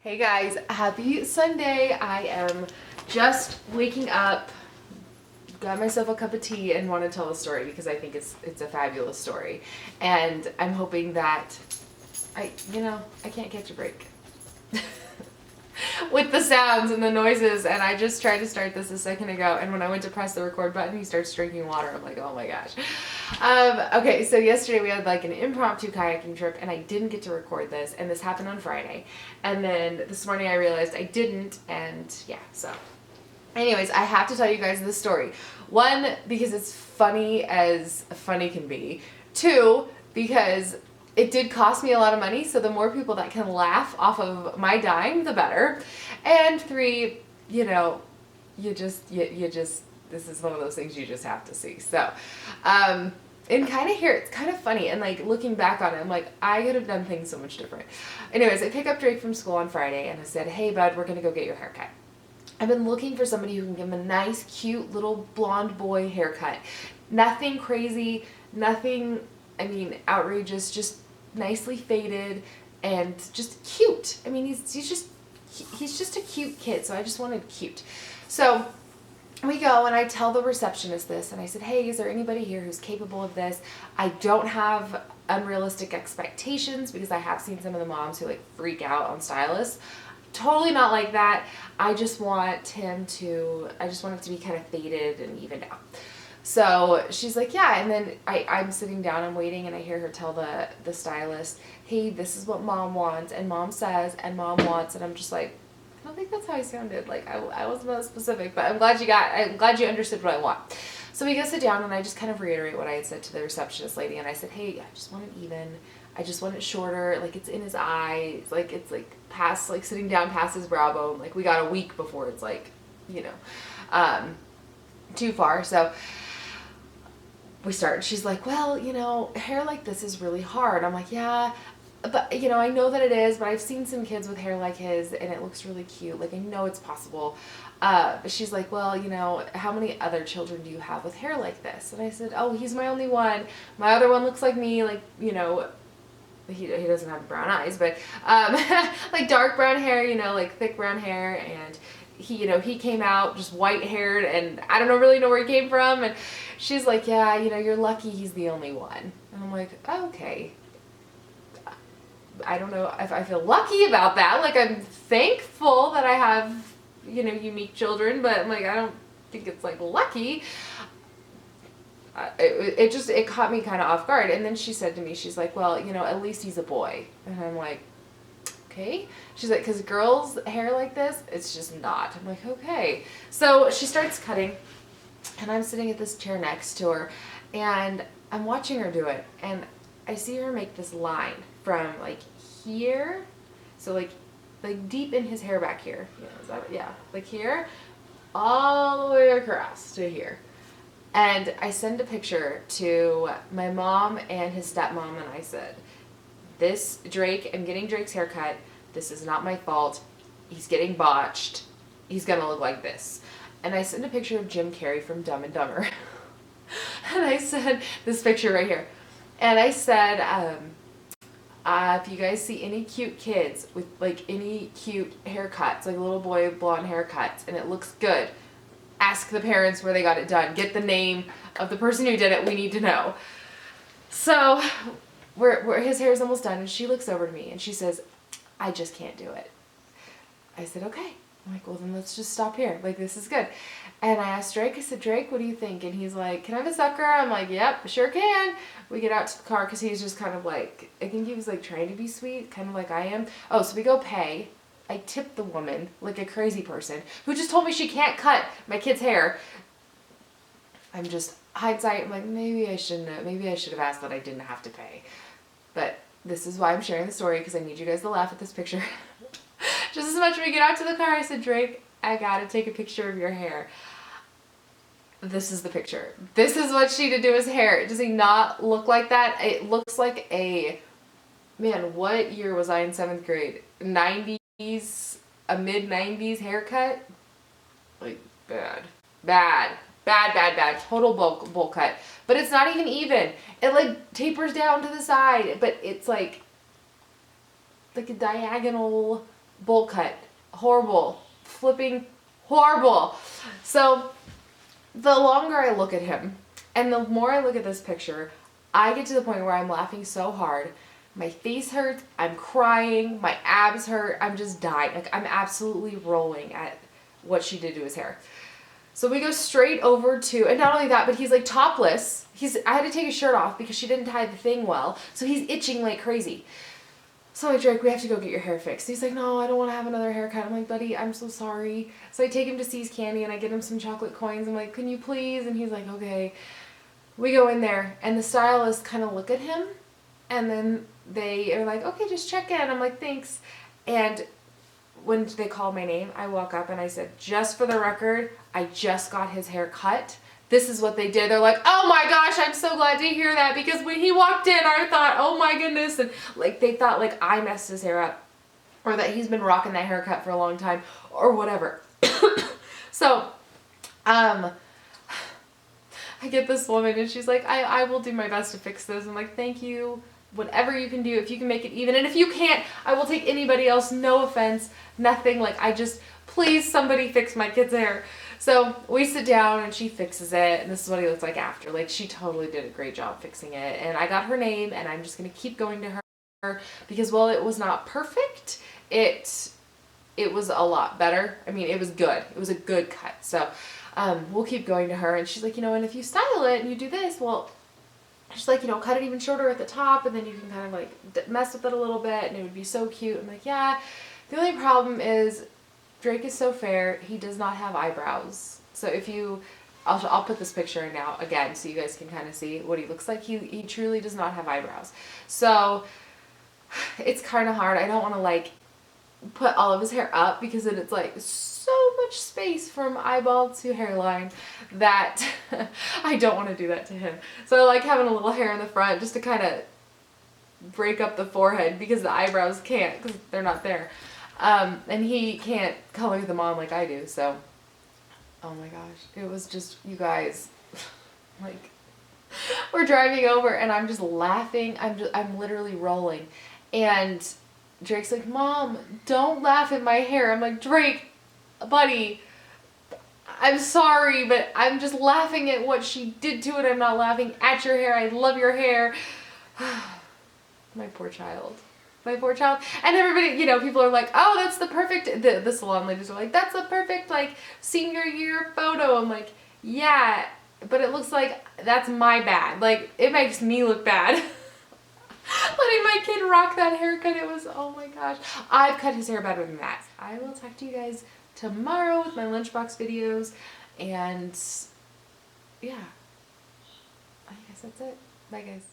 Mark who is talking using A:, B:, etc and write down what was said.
A: Hey guys, happy Sunday. I am just waking up, got myself a cup of tea and want to tell a story because I think it's a fabulous story. And I'm hoping that I can't catch a break with the sounds and the noises, and I just tried to start this a second ago, and when I went to press the record button, he starts drinking water. I'm like, oh my gosh. Okay, so yesterday we had like an impromptu kayaking trip, and I didn't get to record this, and this happened on Friday, and then this morning I realized I didn't, and yeah, so anyways, I have to tell you guys this story. One, because it's funny as funny can be. Two, because it did cost me a lot of money, so the more people that can laugh off of my dime, the better. And three, you just, this is one of those things you just have to see. So, and kind of here, it's kind of funny, and like looking back on it, I'm like, I could have done things so much different. Anyways, I pick up Drake from school on Friday, and I said, hey bud, we're gonna go get your haircut. I've been looking for somebody who can give him a nice, cute little blonde boy haircut. Nothing crazy, nothing, outrageous, just nicely faded and just cute. I mean, he's just a cute kid, so I just wanted cute. So we go, and I tell the receptionist this, and I said, hey, is there anybody here who's capable of this? I don't have unrealistic expectations because I have seen some of the moms who like freak out on stylists. Totally not like that. I just want it to be kind of faded and evened out. So she's like, yeah, and then I'm sitting down, I'm waiting, and I hear her tell the stylist, hey, this is what mom wants, and mom says, and mom wants, and I'm just like, I don't think that's how I sounded. Like, I wasn't that specific, but I'm glad you understood what I want. So we go sit down, and I just kind of reiterate what I had said to the receptionist lady, and I said, hey, I just want it even. I just want it shorter, like it's in his eyes, like it's like past, like sitting down past his brow bone. Like we got a week before it's like, too far. So we start. She's like, well, hair like this is really hard. I'm like, yeah, but I know that it is, but I've seen some kids with hair like his, and it looks really cute. Like I know it's possible. But she's like, well, how many other children do you have with hair like this? And I said, oh, he's my only one. My other one looks like me, like, he doesn't have brown eyes, but like dark brown hair, like thick brown hair, and he came out just white haired, and I don't really know where he came from. And she's like, yeah, you're lucky he's the only one. And I'm like, okay. I don't know if I feel lucky about that. Like I'm thankful that I have, unique children, but I'm like, I don't think it's like lucky. It caught me kind of off guard. And then she said to me, she's like, well, at least he's a boy. And I'm like, okay. She's like, because girls' hair like this, it's just not. I'm like, okay. So she starts cutting, and I'm sitting at this chair next to her, and I'm watching her do it, and I see her make this line from like here, so like deep in his hair back here. Like here, all the way across to here. And I send a picture to my mom and his stepmom, and I said, I'm getting Drake's haircut. This is not my fault. He's getting botched. He's going to look like this. And I sent a picture of Jim Carrey from Dumb and Dumber. And I said, this picture right here. And I said, if you guys see any cute kids with like any cute haircuts, like little boy blonde haircuts, and it looks good, ask the parents where they got it done. Get the name of the person who did it. We need to know. So his hair is almost done, and she looks over to me and she says, I just can't do it. I said, okay. I'm like, well, then let's just stop here. Like, this is good. And I asked Drake, I said, Drake, what do you think? And he's like, can I have a sucker? I'm like, yep, sure can. We get out to the car because he's just kind of like, I think he was like trying to be sweet, kind of like I am. Oh, so we go pay. I tipped the woman like a crazy person who just told me she can't cut my kid's hair. I'm just, hindsight, I'm like, maybe I should have asked that I didn't have to pay. But this is why I'm sharing the story, because I need you guys to laugh at this picture. Just as much when we get out to the car, I said, Drake, I gotta take a picture of your hair. This is the picture. This is what she did to his hair. Does he not look like that? It looks like what year was I in 7th grade? 90s, a mid-90s haircut? Like, bad. Total bowl cut. But it's not even. It like tapers down to the side, but it's like a diagonal bowl cut. Horrible. Flipping horrible. So the longer I look at him and the more I look at this picture, I get to the point where I'm laughing so hard. My face hurts, I'm crying, my abs hurt, I'm just dying. Like, I'm absolutely rolling at what she did to his hair. So we go straight over to, and not only that, but he's like topless. I had to take his shirt off because she didn't tie the thing well. So he's itching like crazy. So I Drake, we have to go get your hair fixed. He's like, no, I don't want to have another haircut. I'm like, buddy, I'm so sorry. So I take him to C's Candy and I get him some chocolate coins. I'm like, can you please? And he's like, okay. We go in there and the stylists kind of look at him and then they are like, okay, just check in. I'm like, thanks. And when they called my name, I walk up and I said, just for the record, I just got his hair cut. This is what they did. They're like, oh my gosh, I'm so glad to hear that, because when he walked in, I thought, oh my goodness. And like, they thought like I messed his hair up or that he's been rocking that haircut for a long time or whatever. So, I get this woman and she's like, I will do my best to fix this. I'm like, thank you. Whatever you can do, if you can make it even. And if you can't, I will take anybody else. No offense, nothing. Like, please somebody fix my kid's hair. So we sit down and she fixes it. And this is what he looks like after. Like, she totally did a great job fixing it. And I got her name and I'm just going to keep going to her because while it was not perfect, it was a lot better. I mean, it was good. It was a good cut. So we'll keep going to her. And she's like, and if you style it and you do this, well, she's like, cut it even shorter at the top and then you can kind of like mess with it a little bit and it would be so cute. I'm like, yeah. The only problem is Drake is so fair. He does not have eyebrows. So I'll put this picture in now again so you guys can kind of see what he looks like. He truly does not have eyebrows. So it's kind of hard. I don't want to like put all of his hair up because then it's like so much space from eyeball to hairline that I don't want to do that to him. So I like having a little hair in the front just to kind of break up the forehead because the eyebrows can't, because they're not there. And he can't color them on like I do. So, oh my gosh, it was just, you guys, like, we're driving over and I'm just laughing. I'm literally rolling. And Drake's like, Mom, don't laugh at my hair. I'm like, Drake, buddy, I'm sorry, but I'm just laughing at what she did to it. I'm not laughing at your hair. I love your hair. My poor child. My poor child. And everybody, people are like, oh, that's the perfect, the salon ladies are like, that's the perfect, like, senior year photo. I'm like, yeah, but it looks like that's my bad. Like, it makes me look bad. Letting my kid rock that haircut, it was, oh my gosh. I've cut his hair better than that. I will talk to you guys tomorrow with my lunchbox videos, and yeah, I guess that's it. Bye guys.